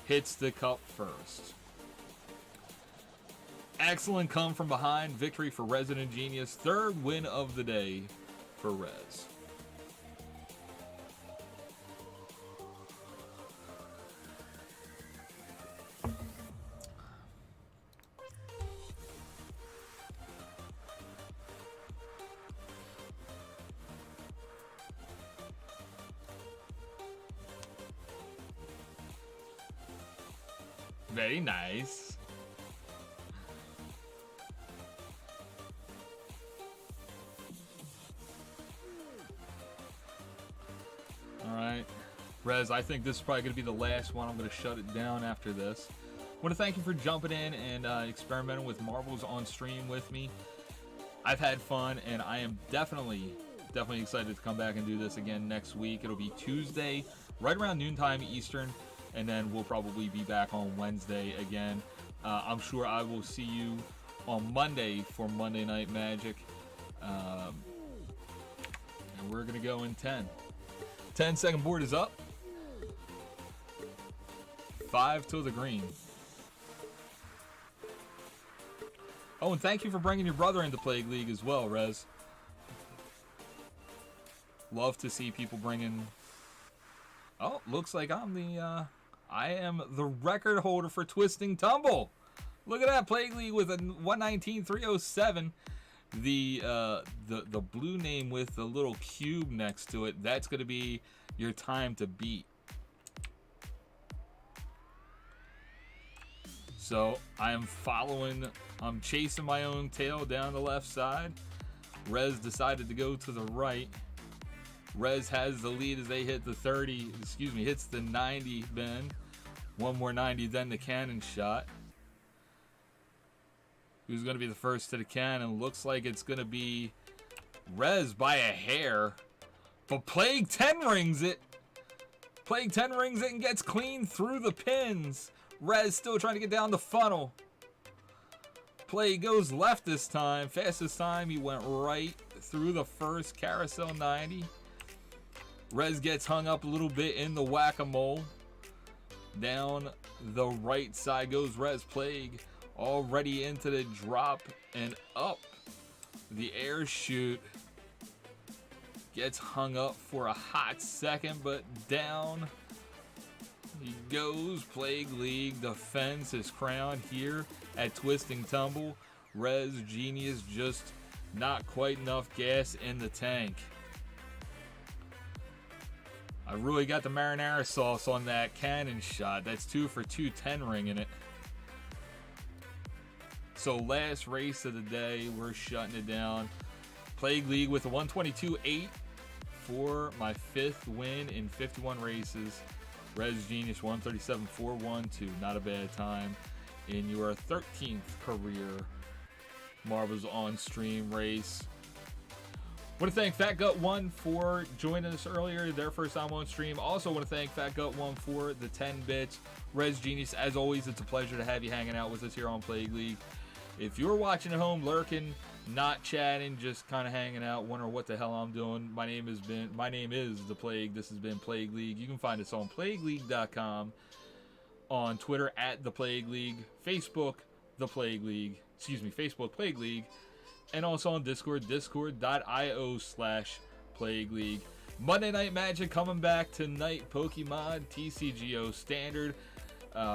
hits the cup first. Excellent come from behind victory for Resident Genius. 3rd win of the day for Rez. Very nice. All right, Rez, I think this is probably going to be the last one. I'm going to shut it down after this. I want to thank you for jumping in and experimenting with marbles on stream with me. I've had fun, and I am definitely excited to come back and do this again next week. It'll be Tuesday, right around noontime Eastern. And then we'll probably be back on Wednesday again. I'm sure I will see you on Monday for Monday Night Magic. And we're going to go in 10. 10-second board is up. 5 to the green. Oh, and thank you for bringing your brother into Plague League as well, Rez. Love to see people bringing... Oh, looks like I am the record holder for Twisting Tumble. Look at that, Plague League with a 119.307. The blue name with the little cube next to it, that's going to be your time to beat. So I'm chasing my own tail down the left side. Rez decided to go to the right. Rez has the lead as they hit the hits the 90 bend. One more 90, then the cannon shot. Who's going to be the first to the cannon? Looks like it's going to be Rez by a hair. But Plague 10 rings it. Plague 10 rings it and gets clean through the pins. Rez still trying to get down the funnel. Plague goes left this time. Fastest time, he went right through the first carousel 90. Rez gets hung up a little bit in the whack-a-mole. Down the right side goes Rez. Plague already into the drop and up the air shoot. Gets hung up for a hot second, but down he goes. Plague League defends his crown here at Twisting Tumble. Rez Genius just not quite enough gas in the tank. I really got the marinara sauce on that cannon shot. That's 2 for 2 10 ring in it. So last race of the day, we're shutting it down. Plague League with a 122.8 for my 5th win in 51 races. Rez Genius 137.412. Not a bad time in your 13th career Marbles on Stream race. Want to thank Fat Gut 1 for joining us earlier, their first time on stream. Also want to thank Fat Gut 1 for the 10 bits. Rez Genius, as always, it's a pleasure to have you hanging out with us here on Plague League. If you're watching at home, lurking, not chatting, just kind of hanging out, wondering what the hell I'm doing, my name is The Plague. This has been Plague League. You can find us on PlagueLeague.com, on Twitter at The Plague League, Facebook The Plague League, Facebook Plague League, and also on Discord, discord.io/Plague League. Monday Night Magic coming back tonight, Pokemon TCGO Standard.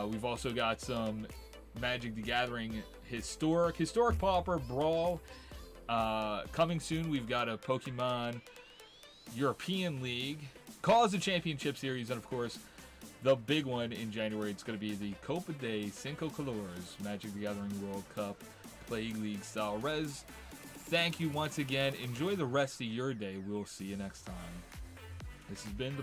We've also got some Magic the Gathering Historic Pauper Brawl coming soon. We've got a Pokemon European League, Cause of Championship Series, and of course, the big one in January. It's going to be the Copa de Cinco Colores Magic the Gathering World Cup Plague League style. Rez, thank you once again. Enjoy the rest of your day. We'll see you next time. This has been the